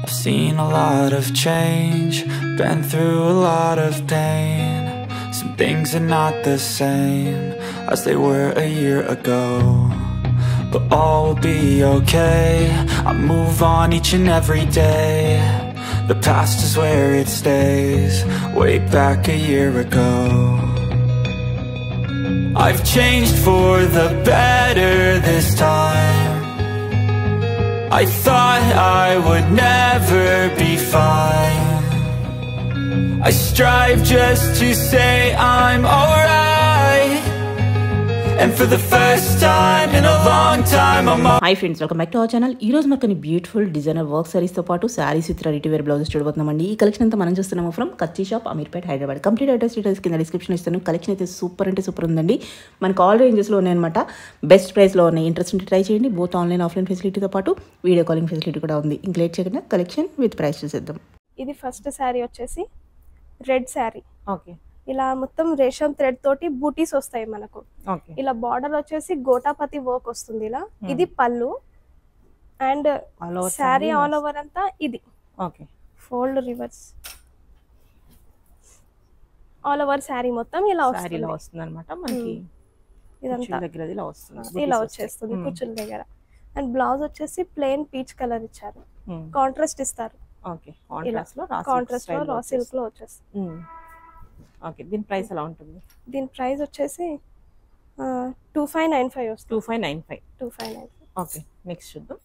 I've seen a lot of change, been through a lot of pain. Some things are not the same as they were a year ago, but all will be okay. I move on each and every day. The past is where it stays, way back a year ago. I've changed for the better this time. I thought I would never be fine. I strive just to say I'm alright, and for the first time in a long time I'm Hi friends, welcome back to our channel. ఈ రోజు మనకు beautiful designer work saris తో పాటు saris with ready to wear blouses చూడబోతున్నామండి. ఈ collection అంతా మనం చూస్తున్నాము from Katti shop, Ameerpet, Hyderabad. Complete address details కింద డిస్క్రిప్షన్ ఇస్తాను. కలెక్షన్ అయితే సూపర్ అంటే సూపర్ ఉందండి. మనకు ఆల్ రేంజెస్ లో ఉన్నాయన్నమాట. బెస్ట్ ప్రైస్ లో ఉన్నాయి. ఇంట్రెస్ట్ ఉంటే ట్రై చేయండి. బోత్ ఆన్లైన్ ఆఫ్లైన్ ఫెసిలిటీతో పాటు వీడియో కాలింగ్ ఫెసిలిటీ కూడా ఉంది. ఇంకా లేట్ చేయకుండా కలెక్షన్ విత్ ప్రైస్ చూసేద్దాం. ఇది ఫస్ట్ శారీ వచ్చేసి రెడ్ శారీ. ఓకే, ఇలా మొత్తం రేషం థ్రెడ్ తోటి బూటీస్ వస్తాయి మనకు. ఓకే, ఇలా బార్డర్ వచ్చేసి గోటాపతి వర్క్ వస్తుంది. ఇలా ఇది పళ్ళు అండ్ శారీ ఆల్ ఓవర్ అంతా ఇది. Okay, fold reverse all over sari మొత్తం ఇలా వస్తుంది అనమాట. మనకి ఇదంతా దగ్గర ఇలా వస్తుంది, ఇలా వచ్చేస్తుంది కుచ్చుల దగ్గర. అండ్ బ్లౌజ్ వచ్చేసి ప్లెయిన్ పీచ్ కలర్ ఇచ్చారు. కాంట్రాస్ట్ ఇస్తారు. ఓకే, కాంట్రాస్ట్ లో రా సిల్క్ లో వచ్చేస్తుంది. ఓకే, దీని ప్రైస్ ఎలా ఉంటుంది? దీని ప్రైస్ వచ్చేసి 2595 వస్తుంది. 2595. ఓకే, నెక్స్ట్ చూద్దాం.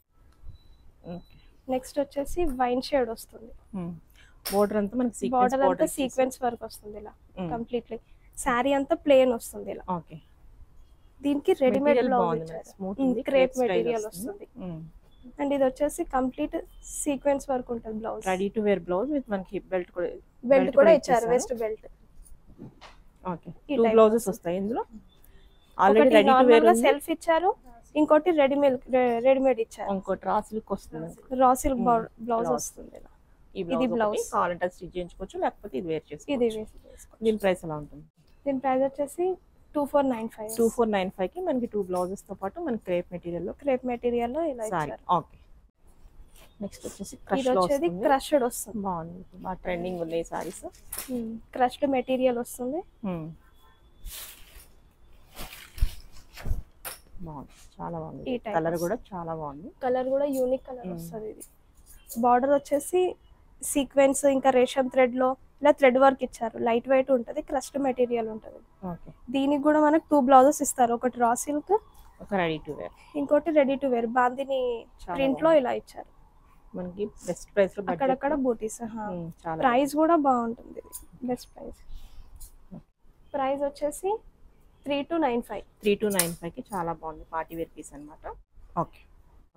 నెక్స్ట్ వచ్చేసి వైన్ షేడ్ వస్తుంది. బోర్డర్ అంతా మనకి బోర్డర్ అంతా సీక్వెన్స్ వర్క్ వస్తుంది. ఇలా కంప్లీట్లీ శారీ అంతా ప్లెయిన్ వస్తుంది. ఇలా ఓకే, దీనికి రెడీమేడ్ బ్లౌజ్ ఇచ్చారు. క్రేప్ మెటీరియల్ వస్తుంది. అండ్ ఇది వచ్చేసి కంప్లీట్ సీక్వెన్స్ వర్క్ ఉంటుంది. Blouse ready to wear blouse with మనకి బెల్ట్ కూడా ఇచ్చారు. Waist belt. Okay, two blouses వస్తాయి ఇందులో. Already ready to wear self ఇచ్చారు, ఇంకోటి రెడీమేడ్ ఇచ్చారు. ఇంకోటి రా సిల్క్ వస్తుంది. రా సిల్క్ బ్లౌజ్ వస్తుంది. ఇది బ్లౌజ్ కావాలంటే స్టిచ్ చేయించుకోవచ్చు, లేకపోతే ఇది వేర్ చేసుకోవచ్చు. దీని ప్రైస్ ఎలా ఉంటుంది? దీని ప్రైస్ వచ్చేసి 2495 కి మనకి టూ బ్లౌజెస్ తో పాటు మనకి క్రేప్ మెటీరియల్ లో ఇలా ఇచ్చారు. ఓకే, నెక్స్ట్ వచ్చేసి క్రష్డ్ వస్తుంది. బాగుంది, బాగా ట్రెండింగ్ ఉన్నాయి సారీస్. క్రష్డ్ మెటీరియల్ వస్తుంది. బాగుంది, చాలా బాగుంది. కలర్ కూడా చాలా బాగుంది. కలర్ కూడా యూనిక్ కలర్ వస్తుంది. ఇది బార్డర్ వచ్చేసి సీక్వెన్స్ ఇంకా రేషం థ్రెడ్ లో ఇలా థ్రెడ్ వర్క్ ఇచ్చారు. లైట్ వెయిట్ ఉంటుంది. క్రష్డ్ మెటీరియల్ ఉంటుంది. దీనికి కూడా మనకు టూ బ్లౌజెస్ ఇస్తారు. ఒకటి రా సిల్క్, ఒక రెడీ టు వేర్, ఇంకోటి ready to wear bandhani print లో ఇలా ఇచ్చారు. మనకి బెస్ట్ ప్రైస్ లో అక్కడక్కడ బూటీస్. ప్రైస్ కూడా బాగుంటుంది. బెస్ట్ ప్రైస్ వచ్చేసి 3295 కి చాలా బాగుంది. పార్టీ వేర్ పీస్ అన్నమాట. ఓకే,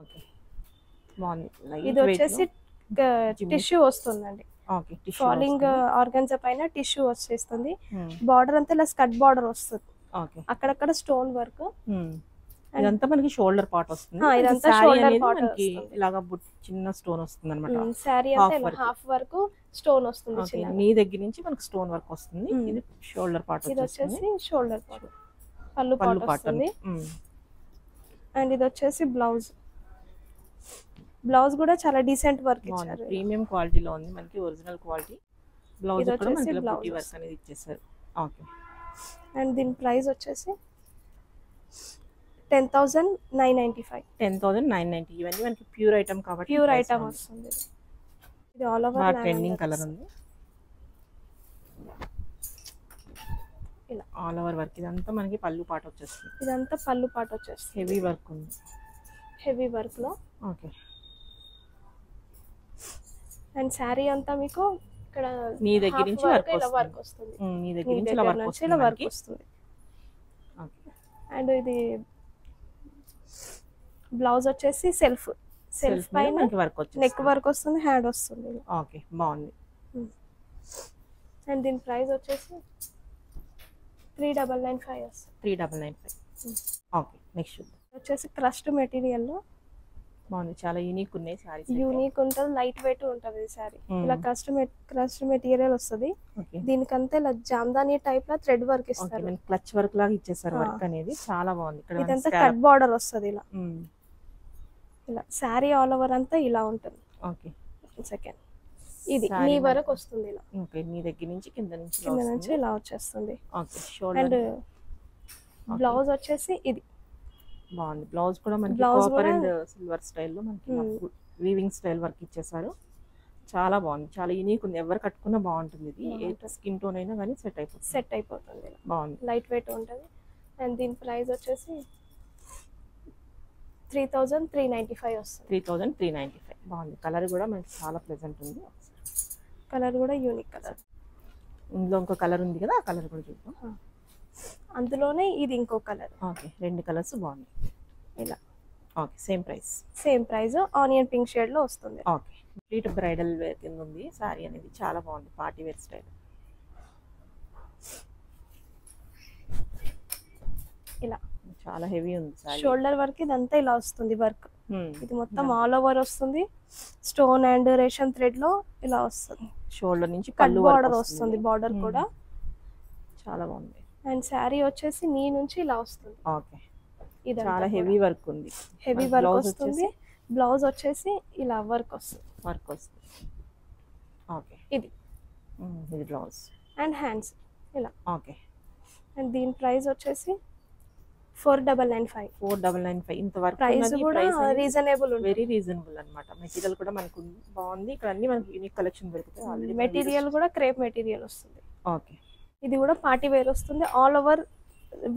ఓకే, బాగుంది. ఇది వచ్చేసి టిష్యూ వస్తుందండి. ఓకే, ఫాలింగ్ ఆర్గన్జా పైన టిష్యూ వచ్చేస్తుంది. బార్డర్ అంతా ఇలా స్కట్ బార్డర్ వస్తుంది. ఓకే, అక్కడక్కడ స్టోన్ వర్క్. ఇదంతా మనకి షోల్డర్ పార్ట్ వస్తుంది. ఇదంతా షోల్డర్ పార్ట్ మనకి ఇలాగా చిన్న స్టోన్ వస్తుంది అన్నమాట. సారీ అంతా ఇలా హాఫ్ వరకు స్టోన్ వస్తుంది. నీ దగ్గర నుంచి మనకి స్టోన్ వర్క్ వస్తుంది. ఇది షోల్డర్ పార్ట్. ఇది వచ్చేసి షోల్డర్ పార్ట్, పళ్ళు పార్ట్ వస్తుంది. అండ్ ఇది వచ్చేసి బ్లౌజ్. బ్లౌజ్ కూడా చాలా డీసెంట్ వర్క్ ఇచ్చారు. ప్రీమియం క్వాలిటీలో ఉంది. మనకి ఒరిజినల్ క్వాలిటీ బ్లౌజ్ కూడా మనకి బూటీ వర్క్ అనేది ఇచ్చేసారు. ఓకే, అండ్ దీని ప్రైస్ వచ్చేసి 10995. 10990. ఇవన్నీ మనకి ప్యూర్ ఐటమ్ కాబట్టి ప్యూర్ ఐటమ్ వస్తుంది. ఇది ఆల్ ఓవర్ ట్రెండింగ్ కలర్ ఉంది. ఇలా ఆల్ ఓవర్ వర్క్. ఇదంతా మనకి పళ్ళు పాట వచ్చేస్తుంది. ఇదంతా పళ్ళు పాట వచ్చేస్తుంది. హెవీ వర్క్ ఉంది. హెవీ వర్క్ లో. ఓకే, అండ్ శారీ అంతా మీకు ఇక్కడ నీ దగ్గర నుంచి వర్క్ వస్తుంది. నీ దగ్గర నుంచి ఇలా వర్క్ వస్తుంది. ఓకే, అండ్ ఇది బ్లౌజ్ వచ్చేసి సెల్ఫ్ పైన నెక్ వర్క్ వస్తుంది. హ్యాండ్ వస్తుంది. ఓకే, బాగుంది. అండ్ దీని ప్రైస్ వచ్చేసి 3995. 3995. ఓకే, నెక్స్ట్ వచ్చేసి క్రష్డ్ మెటీరియల్ లో బాగుంది. చాలా యూనిక్ ఉన్నాయి సారీస్. యూనిక్ ఉంటుంది. లైట్ వెయిట్ ఉంటుంది ఈ సారీ. ఇలా క్రష్డ్ మెటీరియల్ వస్తుంది. దీనికంతా ఇలా జామ్దాని టైప్ లా థ్రెడ్ వర్క్ ఇస్తారు. క్లచ్ వర్క్ లాగా ఇచ్చేసారు. వర్క్ అనేది చాలా బాగుంది. ఇదంతా కట్ బార్డర్ వస్తుంది. ఇలా సారీ ఆల్ ఓవర్ అంతా ఇలా ఉంటుంది. ఓకే, సెకండ్ ఇది నీ వరకు వస్తుంది ఇలా. ఓకే, నీ దగ్గర నుంచి కింద నుంచి ఇలా వచ్చేస్తుంది. Okay, shoulder. అండ్ బ్లౌజ్ వచ్చేసి ఇది బాగుంది. బ్లౌజ్ కూడా మనకి కాపర్ అండ్ సిల్వర్ స్టైల్లో మనకి వీవింగ్ స్టైల్ వర్క్ ఇచ్చేసారు. చాలా బాగుంది, చాలా యూనిక్ ఉంది. ఎవరు కట్టుకున్నా బాగుంటుంది. ఇది ఏ స్కిన్ టోన్ అయినా కానీ సెట్ అయిపోతుంది. బాగుంది, లైట్ వెయిట్ ఉంటుంది. అండ్ దీని ప్రైస్ వచ్చేసి 3395 వస్తుంది. 3395. బాగుంది. కలర్ కూడా మనకి చాలా ప్లెజెంట్ ఉంది. కలర్ కూడా యూనిక్ కలర్. ఇందులో ఇంకో కలర్ ఉంది కదా, ఆ కలర్ కూడా చూద్దాం. అందులోనే ఇది ఇంకో కలర్. ఓకే, రెండు కలర్స్ బాగున్నాయి ఇలా. Okay, same price onion pink shade లో వస్తుంది. ఓకే, కంప్లీట్ బ్రైడల్ వేర్ కింద ఉంది సారీ అనేది. చాలా బాగుంది, పార్టీ వేర్ స్టైల్. ఇలా చాలా హెవీ ఉంది సారీ. షోల్డర్ వర్క్ ఇదంతా ఇలా వస్తుంది వర్క్. ఇది మొత్తం ఆల్ ఓవర్ వస్తుంది. స్టోన్ అండ్ రేషన్ థ్రెడ్ లో ఇలా వస్తుంది. షోల్డర్ నుంచి పళ్ళు బార్డర్ వస్తుంది. బార్డర్ కూడా చాలా బాగుంది. అండ్ శారీ వచ్చేసి నీ నుంచి ఇలా వస్తుంది. ఓకే, ఇది చాలా హెవీ వర్క్ ఉంది. హెవీ వర్క్ వస్తుంది. బ్లౌజ్ వచ్చేసి ఇలా వర్క్ వస్తుంది. ఓకే, ఇది బ్లౌజ్ అండ్ హ్యాండ్స్ ఇలా. ఓకే, అండ్ దీని ప్రైస్ వచ్చేసి 4995. 4995. ఇంతవరకు ప్రైస్ కూడా రీజనబుల్ ఉంది. వెరీ రీజనబుల్ అన్నమాట. మెటీరియల్ కూడా మనకు బాగుంది. ఇక్కడ అన్ని మనకి యూనిక్ కలెక్షన్ దొరుకుతాయి. ఆల్రెడీ మెటీరియల్ కూడా క్రేప్ మెటీరియల్ వస్తుంది. ఓకే, ఇది కూడా పార్టీ వేర్ వస్తుంది. ఆల్ ఓవర్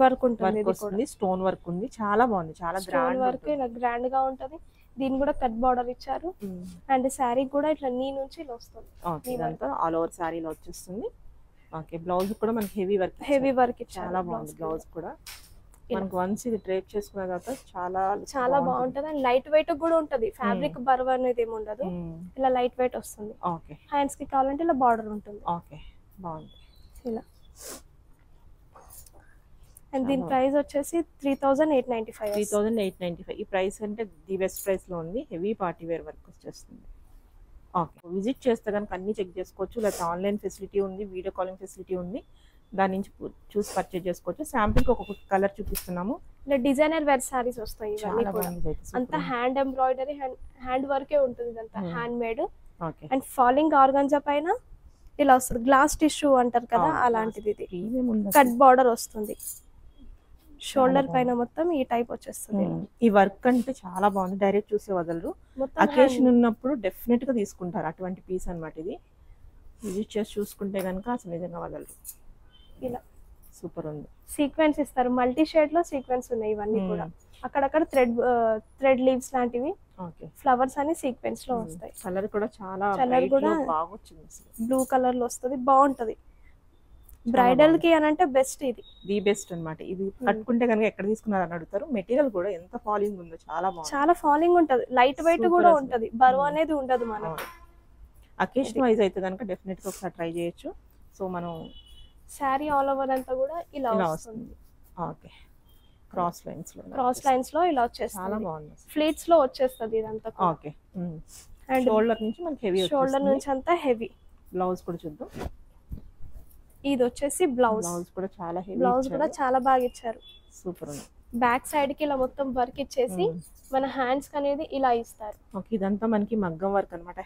వర్క్ ఉంటుంది. ఇది కూడా స్టోన్ వర్క్ ఉంది. చాలా బాగుంది, చాలా గ్రాండ్ వర్క్. ఇలా గ్రాండ్ గా ఉంటది. దీని కూడా కట్ బార్డర్ ఇచ్చారు. అండ్ శారీ కూడా ఇట్లా నీ నుంచి ఇలా వస్తుంది. ఇదంతా ఆల్ ఓవర్ శారీలో వచ్చేస్తుంది. ఓకే, బ్లౌజ్ కూడా మనకి హెవీ వర్క్ చాలా బాగుంది. బ్లౌజ్ కూడా మనకు వన్స్ ఇది డ్రేప్ చేసుకున్న తర్వాత చాలా బాగుంటది. అండ్ లైట్ వెయిట్ కూడా ఉంటది. ఫ్యాబ్రిక్ బరువు అనేది ఏమి ఉండదు. ఇలా లైట్ వెయిట్ వస్తుంది. ఓకే, హ్యాండ్స్ కి కావాలంటే ఇలా బార్డర్ ఉంటుంది. ఓకే, బాగుంది ఇలా. అండ్ దీని ప్రైస్ వచ్చేసి 3895. 3895. ఈ ప్రైస్ అంటే ది బెస్ట్ ప్రైస్ లో ఉంది. హెవీ పార్టీ వేర్ వర్క్ వచ్చేస్తుంది. ఓకే, విజిట్ చేస్తే కనుక అన్ని చెక్ చేసుకోవచ్చు. లేకపోతే ఆన్లైన్ ఫెసిలిటీ ఉంది, వీడియో కాలింగ్ ఫెసిలిటీ ఉంది. దాని నుంచి చూసి పర్చేజ్ చేసుకోవచ్చు. శాంపిల్కి ఒక్కొక్క కలర్ చూపిస్తున్నాము. ఇలా డిజైనర్ వేర్ సారీస్ వస్తాయి. అంతా హ్యాండ్ ఎంబ్రాయిడరీ, హ్యాండ్ వర్కే ఉంటుంది. ఇదంతా hand made. And falling organza పైన ఇలా వస్తుంది. గ్లాస్ టిష్యూ అంటారు కదా, అలాంటిది. ఇది కట్ బార్డర్ వస్తుంది. షోల్డర్ పైన మొత్తం ఈ టైప్ వచ్చేస్తుంది. ఈ వర్క్ అంటే చాలా బాగుంది. డైరెక్ట్ చూసే వదలరు. అకేషన్ ఉన్నప్పుడు డెఫినెట్ గా తీసుకుంటారు అటువంటి పీస్ అన్నమాట. ఇది విజిట్ చేసి చూసుకుంటే కనుక అసలు నిజంగా వదలరు. ఇలా సూపర్ ఉంది. సీక్వెన్స్ ఇస్తారు. మల్టీ షేడ్ లో సీక్వెన్స్ ఉన్నాయి. ఇవన్నీ కూడా అక్కడక్కడ థ్రెడ్ లీవ్స్ లాంటివి, ఫ్లవర్స్ అని సీక్వెన్స్ లో వస్తాయి. కలర్ కూడా చాలా బాగా వచ్చింది. బ్లూ కలర్ లో వస్తుంది. బాగుంటది. బ్రైడల్ కి అని అంటే బెస్ట్. ఇది ది బెస్ట్ అన్నమాట. ఇది కట్టుకుంటే కనుక ఎక్కడ తీసుకున్నారని అడుగుతారు. మెటీరియల్ కూడా ఎంత ఫాలింగ్ ఉందో, చాలా బాగుంది. చాలా ఫాలింగ్ ఉంటది. లైట్ వెయిట్ కూడా ఉంటది. బరువు అనేది ఉండదు. మనం అకేషన్ వైజ్ అయితే కనుక డెఫినెట్ గా ఒకసారి ట్రై చేయొచ్చు. సో మనం శారీ ఆల్ ఓవర్ అంతా కూడా ఇలా వస్తుంది. ఓకే, క్రాస్ లైన్స్ లో ఇలా వచ్చేస్తుంది. చాలా బాగుంది. ఫ్లీట్స్ లో వచ్చేస్తుంది ఇదంతా. ఓకే, అండ్ షోల్డర్ నుంచి మనకి హెవీ, షోల్డర్ నుంచి అంతా హెవీ. బ్లౌజ్ కూడా చూద్దాం. ఇది వచ్చేసి బ్లౌజ్ కూడా చాలా హెవీ. బ్లౌజ్ కూడా చాలా బాగా ఇచ్చారు. సూపర్ ఉంది. బ్యాక్ సైడ్ కి ఇలా మొత్తం వర్క్ ఇచ్చేసి మన హ్యాండ్స్ అనేది ఇలా ఇస్తారు. ఓకే, ఇదంతా మనకి మగ్గం వర్క్ అన్నమాట.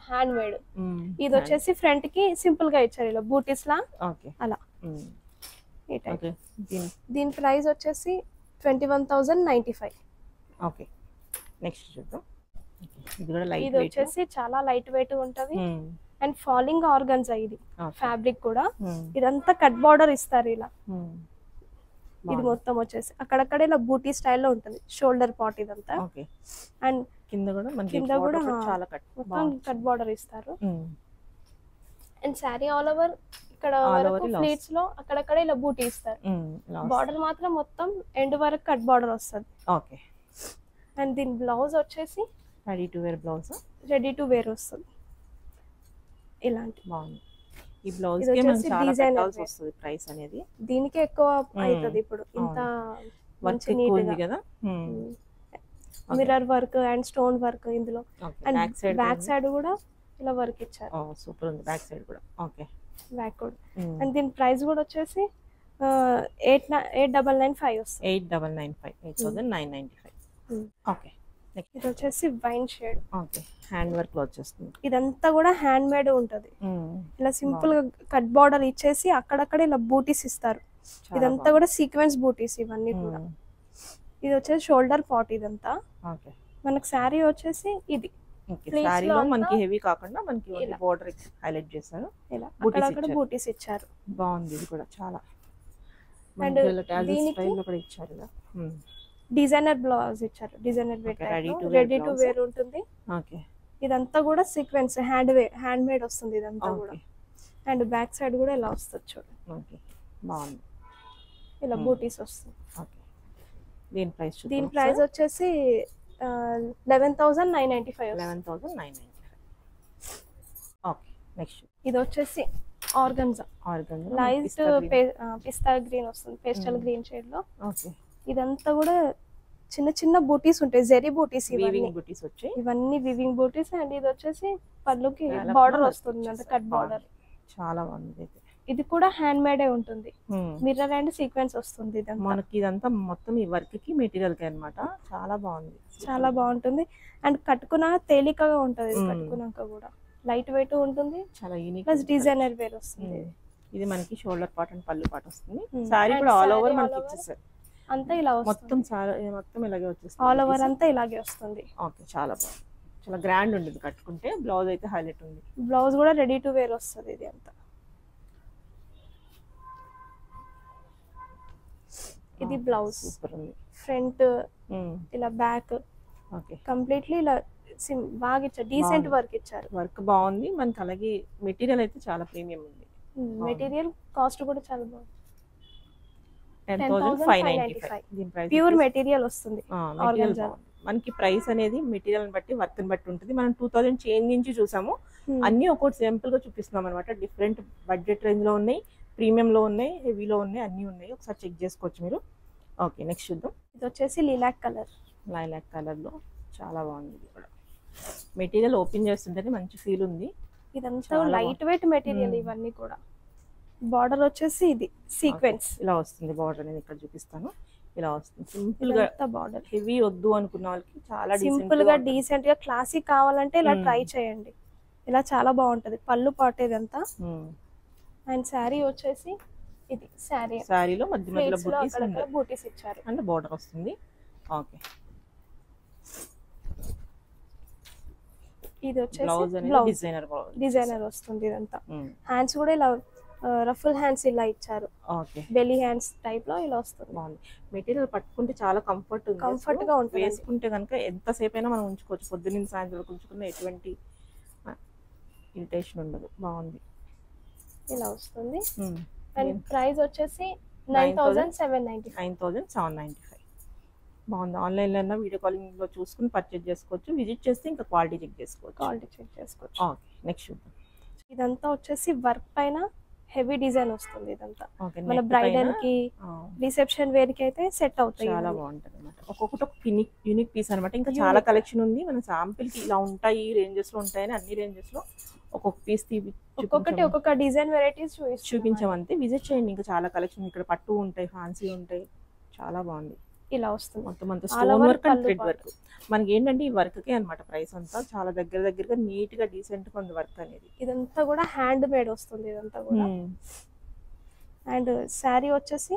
Hand made. ఇది వచ్చేసి ఫ్రంట్ కి సింపుల్ గా ఇచ్చారు ఇలా బూటీస్ లా. ఓకే, అలా. దీని ప్రైస్ వచ్చేసి 21,095. ఓకే, నెక్స్ట్ చూద్దాం. ఇది వచ్చేసి చాలా లైట్ వెయిట్ ఉంటది. And falling organza. ఇది ఫ్యాబ్రిక్ కూడా. ఇదంతా కట్ బార్డర్ ఇస్తారు ఇలా. ఇది మొత్తం వచ్చేసి అక్కడక్కడ ఇలా బూటీ స్టైల్లో ఉంటుంది. షోల్డర్ పార్ట్ ఇదంతా. అండ్ కింద కూడా చాలా మొత్తం కట్ బార్డర్ ఇస్తారు. అండ్ శారీ ఆల్ ఓవర్ ఇక్కడ ప్లేట్స్ లో అక్కడక్కడ ఇలా బూటీ ఇస్తారు. బార్డర్ మాత్రం మొత్తం ఎండ్ వరకు కట్ బార్డర్ వస్తుంది. ఓకే, అండ్ దీని బ్లౌజ్ వచ్చేసి రెడీ టు వేర్ వస్తుంది. ఇలాంటి బాగుంది. ఈ బ్లౌజ్ కి మనకి చాలా పెట్టాల్సి వస్తుంది. ప్రైస్ అనేది దీనికి ఎక్కువ అవుతుంది. ఇప్పుడు ఇంత మంచి నీట్ గా కదా. Mirror work and stone work ఇందులో. అండ్ బ్యాక్ సైడ్ కూడా ఇలా వర్క్ ఇచ్చారు. సూపర్ ఉంది. బ్యాక్ సైడ్ కూడా. ఓకే, బ్యాక్ కూడా. అండ్ దీని ప్రైస్ కూడా వచ్చేసి 8,995 వస్తుంది. 8,995. 8,995. ఓకే, ఇది వచ్చేసి wine shade. Okay, hand work లో వచ్చేస్తుంది. ఇదంతా కూడా హ్యాండ్ మేడ్ ఉంటది. ఇలా సింపుల్ గా కట్ బార్డర్ ఇచ్చేసి అక్కడక్కడ ఇలా బూటీస్ ఇస్తారు. ఇదంతా కూడా సీక్వెన్స్ బూటీస్ ఇవన్నీ కూడా. ఇది వచ్చేసి షోల్డర్ పార్ట్ ఇదంతా. ఓకే, మనకి శారీ వచ్చేసి ఇది శారీలో మనకి హెవీ కాకుండా మనకి బోర్డర్ హైలైట్ చేశారు. ఇలా అక్కడ బూటీస్ ఇచ్చారు. బాగుంది ఇది కూడా చాలా. అండ్ ఇచ్చారు డిజైనర్ బ్లౌజ్ ఇచ్చారు. డిజైనర్ రెడీ టు వేర్ ఉంటుంది. ఓకే, ఇదంతా కూడా సీక్వెన్స్ హ్యాండ్ మేడ్ వస్తుంది ఇదంతా కూడా. అండ్ బ్యాక్ సైడ్ కూడా ఇలా వస్తుంది చూడండి. ఓకే, బాగుంది. ఇలా బూటీస్ వస్తుంది. ఓకే, దీని ప్రైస్ వచ్చేసి 11,995. 11,995. ఓకే, నెక్స్ట్ ఇది వచ్చేసి ఆర్గన్జా. లైట్ పిస్తా గ్రీన్ వస్తుంది, పేస్టల్ గ్రీన్ షేడ్ లో. ఓకే, ఇదంతా కూడా చిన్న చిన్న బూటీస్ ఉంటాయి, జెరీ బూటీస్. ఇవన్నీ వివింగ్ బూటీస్. అండ్ ఇది వచ్చేసి పళ్ళుకి బార్డర్ వస్తుంది, అంటే కట్ బార్డర్. చాలా బాగుంది. ఇది కూడా హ్యాండ్ మేడే ఉంటుంది. మిర్రర్ అండ్ సీక్వెన్స్ వస్తుంది. మనకి ఇదంతా మొత్తం ఈ వర్క్ కి మెటీరియల్ కి అన్నమాట. చాలా బాగుంది, చాలా బాగుంటుంది. అండ్ కట్టుకున్నా తేలికగా ఉంటది. కట్టుకున్నాక కూడా లైట్ వెయిట్ ఉంటుంది. చాలా యూనిక్ ప్లస్ డిజైనర్ వేర్ వస్తుంది. ఇది మనకి షోల్డర్ పార్ట్ అండ్ పళ్ళు పార్ట్ వస్తుంది. సారీ కూడా ఆల్ ఓవర్ మనకి ఇచ్చేసారు. అంతా ఇలా మొత్తం మొత్తం ఇలాగే వచ్చేస్తుంది. ఆల్ ఓవర్ అంతా ఇలాగే వస్తుంది. ఓకే, చాలా బాగుంది. చాలా గ్రాండ్ ఉంటుంది కట్టుకుంటే. బ్లౌజ్ అయితే హైలైట్ ఉంది. బ్లౌజ్ కూడా రెడీ టు వేర్ వస్తుంది. ఇది అంతా ఇది బ్లౌజ్. సూపర్ ఉంది. ఫ్రంట్ ఇలా బ్యాక్. ఓకే, కంప్లీట్లీ ఇలా బాగా ఇచ్చారు. డీసెంట్ వర్క్ ఇచ్చారు. వర్క్ బాగుంది మనకి. అలాగే మెటీరియల్ అయితే చాలా ప్రీమియం ఉంది. మెటీరియల్ కాస్ట్ కూడా చాలా బాగుంది. 10,595 ప్యూర్ మెటీరియల్ వస్తుంది. మనకి ప్రైస్ అనేది మెటీరియల్ బట్టి వర్క్ ని బట్టి ఉంటుంది. మనం 2000 చేంజ్ నుంచి చూసాము. అన్ని ఒక్కొక్కటి సింపుల్ గా చూపిస్తున్నాం అనమాట. డిఫరెంట్ బడ్జెట్ రేంజ్ లో ఉన్నాయి, ప్రీమియం లో ఉన్నాయి, హెవీలో ఉన్నాయి, అన్ని ఉన్నాయి. ఒకసారి చెక్ చేసుకోవచ్చు మీరు. ఓకే, నెక్స్ట్ చూద్దాం. ఇది వచ్చేసి లిలాక్ కలర్. లైలాక్ కలర్ లో చాలా బాగుంది. ఇది కూడా మెటీరియల్ ఓపెన్ చేస్తుంటే మంచి ఫీల్ ఉంది. ఇదంతా లైట్ వెయిట్ మెటీరియల్. ఇవన్నీ కూడా బార్డర్ వచ్చేసి ఇది సీక్వెన్స్ ఇలా వస్తుంది. బార్డర్ నేను ఇక్కడ చూపిస్తాను. ఇలా వస్తుంది సింపుల్ గా బార్డర్. హెవీ వద్దు అనుకున్న వాళ్ళకి చాలా సింపుల్ గా డీసెంట్ గా క్లాసిక్ కావాలంటే ఇలా ట్రై చేయండి. ఇలా చాలా బాగుంటది. పళ్ళు పాటు ఇదంతా. అండ్ శారీ వచ్చేసి ఇది శారీలో మధ్యలో బూటీస్ ఇచ్చారు అంటే బార్డర్ వస్తుంది. ఓకే, ఇది వచ్చేసి డిజైనర్ వస్తుంది. ఇదంతా హ్యాండ్స్ కూడా ఇలా రఫుల్ హ్యాండ్స్ ఇలా ఇచ్చారు. ఓకే, బెల్లీ హ్యాండ్స్ టైప్ లో ఇలా వస్తుంది. బాగుంది. మెటీరియల్ పట్టుకుంటే చాలా కంఫర్ట్ గా ఉంటుంది. వేసుకుంటే కనుక ఎంతసేపు అయినా మనం ఉంచుకోవచ్చు. పొద్దున్న సాయంత్రం ఉంచుకున్న ఎటువంటి ఇరిటేషన్ ఉండదు. బాగుంది. ఇలా వస్తుంది. అండ్ ప్రైస్ వచ్చేసి 9,795. బాగుంది. ఆన్లైన్ లో వీడియో కాలింగ్ లో చూసుకుని పర్చేజ్ చేసుకోవచ్చు. విజిట్ చేస్తే ఇంకా క్వాలిటీ చెక్ చేసుకోవచ్చు. ఓకే, నెక్స్ట్ చూద్దాం. ఇదంతా వచ్చేసి వర్క్ పైన హెవీ డిజైన్ వస్తుంది. ఇదంతా మన బ్రైడల్ కి రిసెప్షన్ వేర్ కి అయితే సెట్ అవుతాయి. చాలా బాగుంటది అన్నమాట. ఒక్కొక్కటి ఒక యూనిక్ పీస్ అనమాట. ఇంకా చాలా కలెక్షన్ ఉంది. మన శాంపిల్ కి ఇలా ఉంటాయి, ఈ రేంజెస్ లో ఉంటాయని అన్ని రేంజెస్ లో ఒక్కొక్క పీస్ ఒక్కొక్కటి ఒక్కొక్క డిజైన్ వెరైటీస్ చూపించామంతే. విజిట్ చేయండి. ఇంకా చాలా కలెక్షన్ ఇక్కడ పట్టు ఉంటాయి, ఫ్యాన్సీ ఉంటాయి. చాలా బాగుంది. ఇలా వస్తుంది మొత్తం అంతా stone work and thread work. మనకి ఏంటంటే ఈ వర్క్ కే అన్నమాట ప్రైస్ అంతా. చాలా దగ్గరగా నీట్ గా డీసెంట్ గా ఉంది వర్క్ అనేది. ఇదంతా కూడా హ్యాండ్ మేడ్ వస్తుంది. ఇదంతా కూడా. అండ్ శారీ వచ్చేసి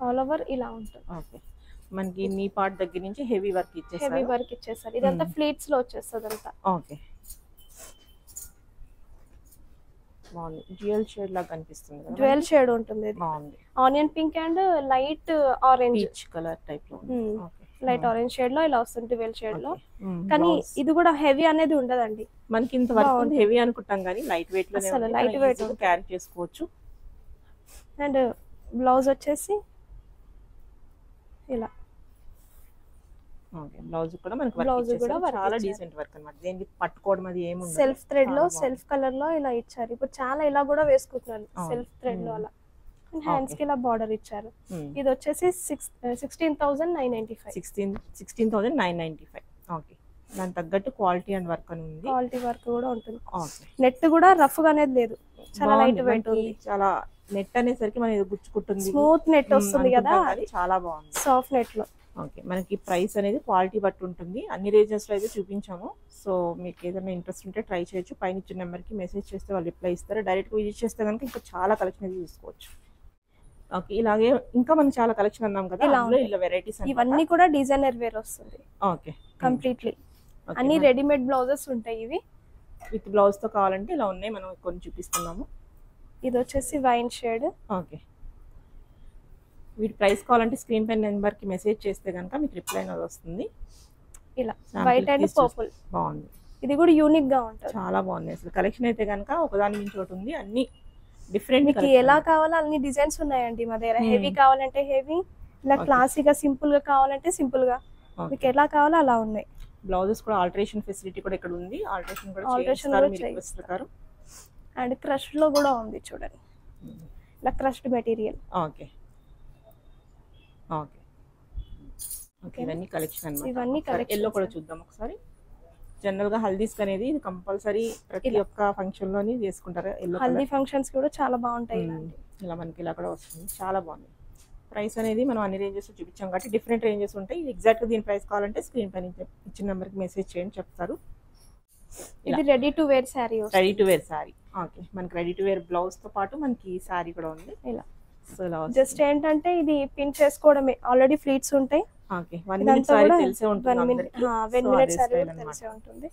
ఆల్ ఓవర్ ఇలా ఉంటుంది. ఓకే, మనకి నీ పార్ట్ దగ్గర నుంచి హెవీ వర్క్ ఇచ్చేసారు. ఇదంతా ఫ్లీట్స్ లో వచ్చేస్తుంది అంతా. ఓకే, బాగుంది. డ్యూయల్ షేడ్ లాగా కనిపిస్తుంది. డ్యూయల్ షేడ్ ఉంటుంది. బాగుంది. Onion pink and light orange peach colour type లో. ఓకే, లైట్ ఆరెంజ్ షేడ్ లో ఇలా వస్తుంది. డ్యూయల్ షేడ్ లో. కానీ ఇది కూడా హెవీ అనేది ఉండదండి. మనకి ఇంత వర్క్ హెవీ అనుకుంటాం కానీ లైట్ వెయిట్ లో క్యారీ చేసుకోవచ్చు. అండ్ బ్లౌజ్ వచ్చేసి ఇలా. ఓకే, బ్లౌజ్ కూడా మనకి చాలా డీసెంట్ వర్క్ అన్నమాట. దేనికి పట్టుకోవడం అది ఏముండదు. సెల్ఫ్ థ్రెడ్ లో సెల్ఫ్ కలర్ లో ఇలా ఇచ్చారు. ఇప్పుడు చాలా ఇలా కూడా వేసుకుంటున్నారు సెల్ఫ్ థ్రెడ్ లో అలా. హ్యాండ్స్ కి ఇలా బార్డర్ ఇచ్చారు. ఇది వచ్చేసి 16,995. 16,995. ఓకే, దాని తగ్గట్టు క్వాలిటీ అండ్ వర్క్ అని ఉంది. క్వాలిటీ వర్క్ కూడా ఉంటుంది. నెట్ కూడా రఫ్ గా అనేది లేదు. చాలా లైట్ వెయిట్ ఉంది. చాలా నెట్ అనేసరికి మనం ఇది గుచ్చుకుంటుంది. స్మూత్ నెట్ వస్తుంది కదా, చాలా బాగుంది. సాఫ్ట్ నెట్ లో ఓకే, మనకి ప్రైస్ అనేది క్వాలిటీ బట్టి ఉంటుంది. అన్ని రేంజెస్లో అయితే చూపించాము. సో మీకు ఏదైనా ఇంట్రెస్ట్ ఉంటే ట్రై చేయొచ్చు. పైన ఇచ్చిన నెంబర్కి మెసేజ్ చేస్తే వాళ్ళు రిప్లై ఇస్తారు. డైరెక్ట్గా విజిట్ చేస్తే కనుక ఇంకా చాలా కలెక్షన్ అయితే తీసుకోవచ్చు. ఓకే, ఇలాగే ఇంకా మనం చాలా కలెక్షన్ అన్నాం కదా, ఇలా వెరైటీస్ ఇవన్నీ కూడా డిజైనర్ వేర్ వస్తుంది. ఓకే, కంప్లీట్లీ అన్ని రెడీమేడ్ బ్లౌజెస్ ఉంటాయి. ఇవి విత్ బ్లౌజ్తో కావాలంటే ఇలా ఉన్నాయి, మనం కొన్ని చూపిస్తున్నాము. ఇది వచ్చేసి వైన్ షేడ్. ఓకే, వీటి ప్రైస్ కావాలంటే స్క్రీన్ పైన నెంబర్కి మెసేజ్ చేస్తే కనుక మీకు రిప్లై అనేది వస్తుంది. ఇలా వైట్ అండ్ పర్పుల్ బాగుంది. ఇది కూడా యూనిక్ గా ఉంటుంది, చాలా బాగుంది. అసలు కలెక్షన్ అయితే కనుక ఒకదాని నుంచి ఒకటి ఉంది, అన్ని డిఫరెంట్. మీకు ఎలా కావాలో అన్ని డిజైన్స్ ఉన్నాయండి మా దగ్గర. హెవీ కావాలంటే హెవీ, ఇలా క్లాసిక్ గా సింపుల్ గా కావాలంటే సింపుల్ గా, మీకు ఎలా కావాలో అలా ఉన్నాయి. బ్లౌజెస్ కూడా ఆల్టరేషన్ ఫెసిలిటీ కూడా ఇక్కడ ఉంది. ఆల్టరేషన్ కూడా అండ్ క్రష్ లో కూడా ఉంది చూడండి, ఇలా crushed material. Okay okay okay, ఇవన్నీ కలెక్షన్ అన్నమాట. ఇవన్నీ కలెక్షన్. ఎల్లో కూడా చూద్దాం ఒకసారి. జనరల్ గా హల్దీస్ అనేది ఇది కంపల్సరీ ప్రతి ఒక్క ఫంక్షన్ లోని చేసుకుంటారు. ఎల్లో హల్దీ ఫంక్షన్స్ కూడా చాలా బాగుంటాయి. ఇలా మనకి ఇలా కూడా వస్తుంది, చాలా బాగుంది. ప్రైస్ అనేది మనం అన్ని రేంజెస్ చూపించాం కాబట్టి డిఫరెంట్ రేంజెస్ ఉంటాయి. ఎగ్జాక్ట్ దీని ప్రైస్ కావాలంటే స్క్రీన్ పైన ఇచ్చిన నెంబర్కి మెసేజ్ చేయండి, చెప్తారు. ఇది ready to wear sari. Ready to wear sari. Okay, మనకి రెడీ టు వేర్ బ్లౌజ్ తో పాటు మనకి శారీ కూడా ఉంది. ఇలా సో ఇలా జస్ట్ ఏంటంటే ఇది పిన్ చేసుకోవడమే, ఆల్రెడీ ఫ్లీట్స్ ఉంటాయి. ఓకే, 1 మినిట్ శారీ తెలిసే ఉంటుంది అందరికీ. 1 మినిట్ శారీ తెలిసే ఉంటుంది.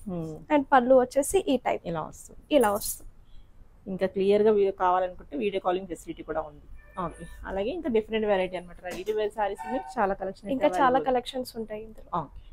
అండ్ పళ్ళు వచ్చేసి ఈ టైప్ ఇలా వస్తుంది. ఇలా వస్తుంది. ఇంకా క్లియర్ గా వీడియో కావాలనుకుంటే వీడియో కాలింగ్ ఫెసిలిటీ కూడా ఉంది. ఓకే, అలాగే ఇంకా డిఫరెంట్ వెరైటీ అన్నమాట. రెడీ టు వేర్ శారీస్ చాలా కలెక్షన్, ఇంకా చాలా కలెక్షన్స్ ఉంటాయి ఇందులో. ఓకే.